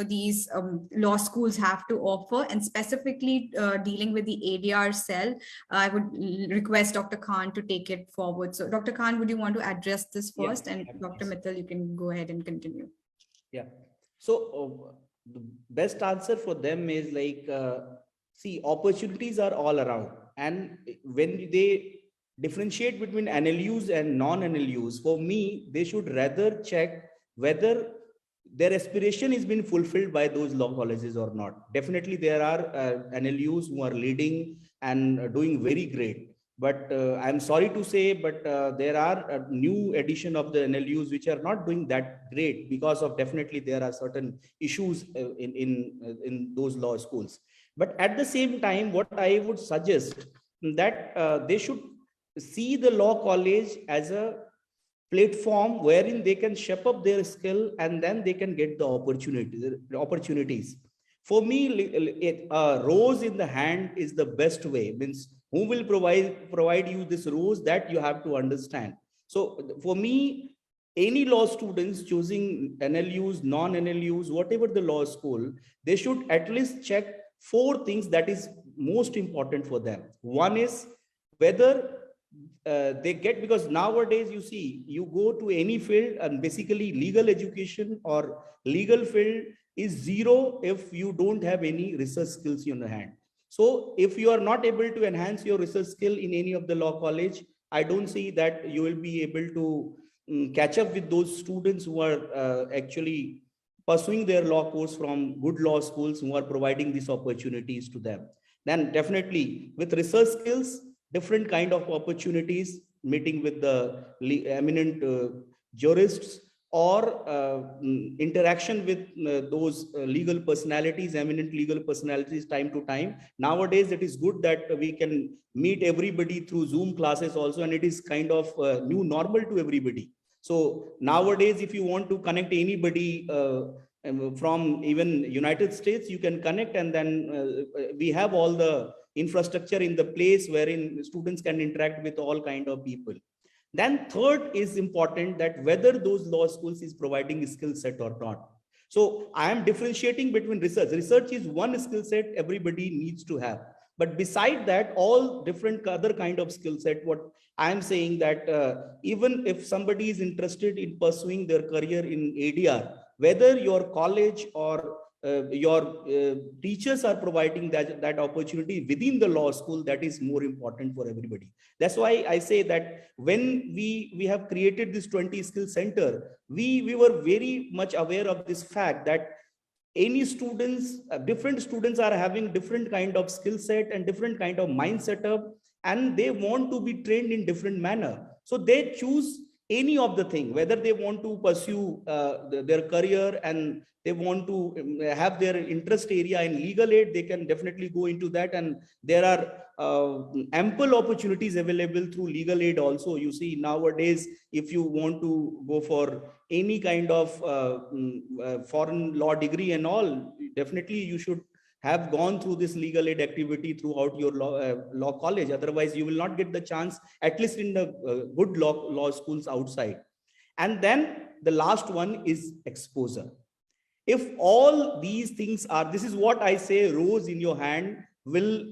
these law schools have to offer, and specifically dealing with the ADR cell. I would request Dr. Khan to take it forward. So Dr. Khan, would you want to address this first? And Dr. Mittal, you can go ahead and continue. Yeah. So the best answer for them is see, opportunities are all around. And when they differentiate between NLUs and non-NLUs, for me, they should rather check whether their aspiration is being fulfilled by those law colleges or not. Definitely, there are NLUs who are leading and doing very great. But I'm sorry to say, but there are a new edition of the NLUs which are not doing that great because of definitely there are certain issues in those law schools. But at the same time, what I would suggest that they should see the law college as a platform wherein they can shape up their skill and then they can get the opportunities. For me, a rose in the hand is the best way. Means who will provide you this rose, that you have to understand. So for me, any law students choosing NLUs, non-NLUs, whatever the law school, they should at least check 4 things that is most important for them. One is whether they get, because nowadays you see, you go to any field and basically legal education or legal field is zero if you don't have any research skills in your hand. So if you are not able to enhance your research skill in any of the law college, I don't see that you will be able to catch up with those students who are actually pursuing their law course from good law schools who are providing these opportunities to them. Then definitely with research skills, different kind of opportunities, meeting with the eminent jurists or interaction with those legal personalities, eminent legal personalities time to time. Nowadays, it is good that we can meet everybody through Zoom classes also, and it is kind of new normal to everybody. So nowadays, if you want to connect anybody from even United States, you can connect, and then we have all the infrastructure in the place wherein students can interact with all kind of people. Then third is important, that whether those law schools is providing a skill set or not. So I am differentiating between research. Research is one skill set everybody needs to have. But beside that, all different other kind of skill set, what I am saying that even if somebody is interested in pursuing their career in ADR, whether your college or your teachers are providing that opportunity within the law school, that is more important for everybody. That's why I say that when we have created this 20 skill center, we were very much aware of this fact that any students, different students are having different kind of skill set and different kind of mind setup, and they want to be trained in different manner. So they choose any of the thing, whether they want to pursue their career and they want to have their interest area in legal aid, they can definitely go into that. And there are ample opportunities available through legal aid also. You see, nowadays, if you want to go for any kind of foreign law degree and all, definitely you should have gone through this legal aid activity throughout your law college. Otherwise, you will not get the chance, at least in the good law schools outside. And then the last one is exposure. If all these things are, this is what I say, rose in your hand will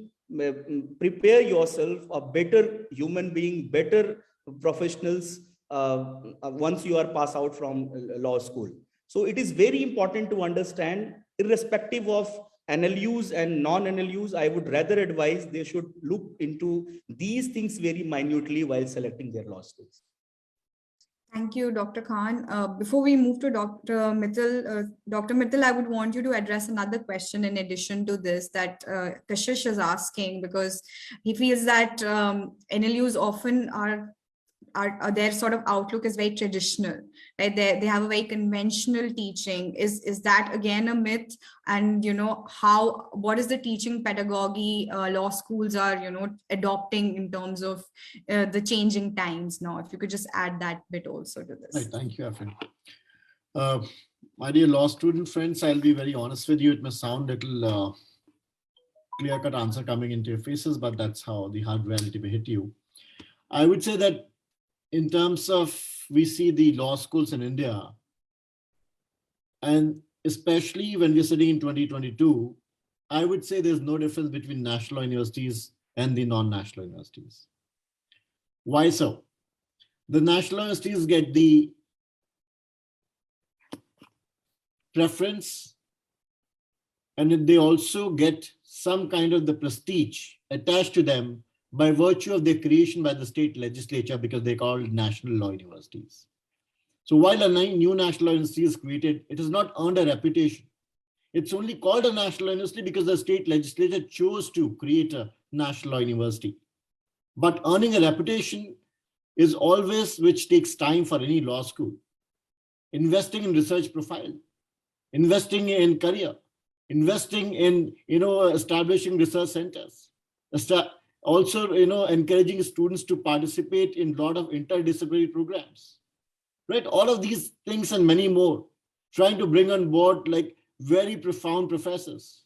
prepare yourself a better human being, better professionals once you are passed out from law school. So it is very important to understand, irrespective of NLUs and non-NLUs, I would rather advise they should look into these things very minutely while selecting their law schools. Thank you, Dr. Khan. Before we move to Dr. Mittal, I would want you to address another question in addition to this that Kashish is asking, because he feels that NLUs often are their sort of outlook is very traditional, right? They have a very conventional teaching. Is that again a myth? And what is the teaching pedagogy law schools are adopting in terms of the changing times now? If you could just add that bit also to this. Right, thank you, Afrin. My dear law student friends, I'll be very honest with you. It may sound a little clear-cut answer coming into your faces, but that's how the hard reality may hit you. I would say that in terms of, we see the law schools in India, and especially when we're sitting in 2022, I would say there's no difference between national universities and the non-national universities. Why so? The national universities get the preference, and they also get some kind of the prestige attached to them by virtue of their creation by the state legislature, because they're called national law universities. So while a new national university is created, it has not earned a reputation. It's only called a national university because the state legislature chose to create a national law university. But earning a reputation is always, which takes time for any law school. Investing in research profile, investing in career, investing in establishing research centers, also encouraging students to participate in a lot of interdisciplinary programs, right? All of these things and many more, trying to bring on board like very profound professors,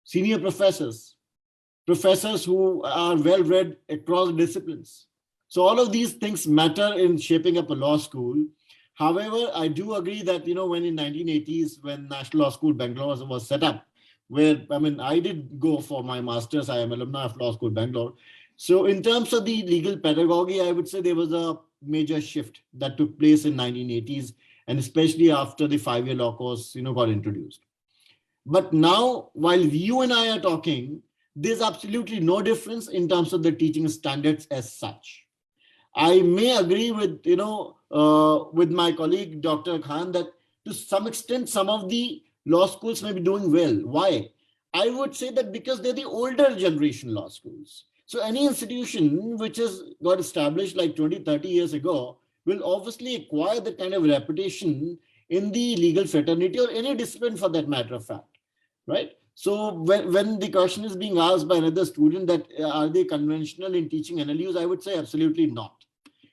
senior professors, professors who are well-read across disciplines. So all of these things matter in shaping up a law school. However, I do agree that, when in 1980s, when National Law School Bangalore was set up, where, I did go for my master's, I am alumni of Law School Bangalore. So in terms of the legal pedagogy, I would say there was a major shift that took place in 1980s, and especially after the 5-year law course, got introduced. But now, while you and I are talking, there's absolutely no difference in terms of the teaching standards as such. I may agree with, with my colleague, Dr. Khan, that to some extent, some of the law schools may be doing well. Why? I would say that because they're the older generation law schools. So any institution which has got established like 20, 30 years ago will obviously acquire that kind of reputation in the legal fraternity or any discipline for that matter of fact, right? So when the question is being asked by another student that are they conventional in teaching NLUs, I would say absolutely not.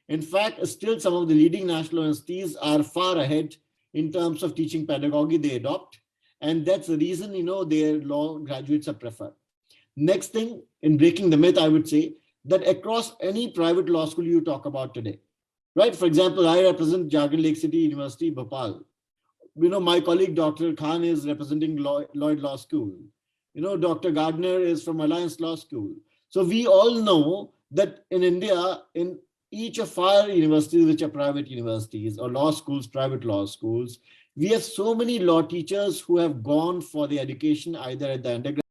In fact, still some of the leading national universities are far ahead in terms of teaching pedagogy they adopt. And that's the reason, their law graduates are preferred. Next thing, in breaking the myth, I would say that across any private law school you talk about today, right? For example, I represent Jargon Lake City University, Bhopal. My colleague, Dr. Khan, is representing Lloyd Law School. Dr. Gardner is from Alliance Law School. So we all know that in India, in each of our universities, which are private universities or law schools, private law schools, we have so many law teachers who have gone for the education either at the undergraduate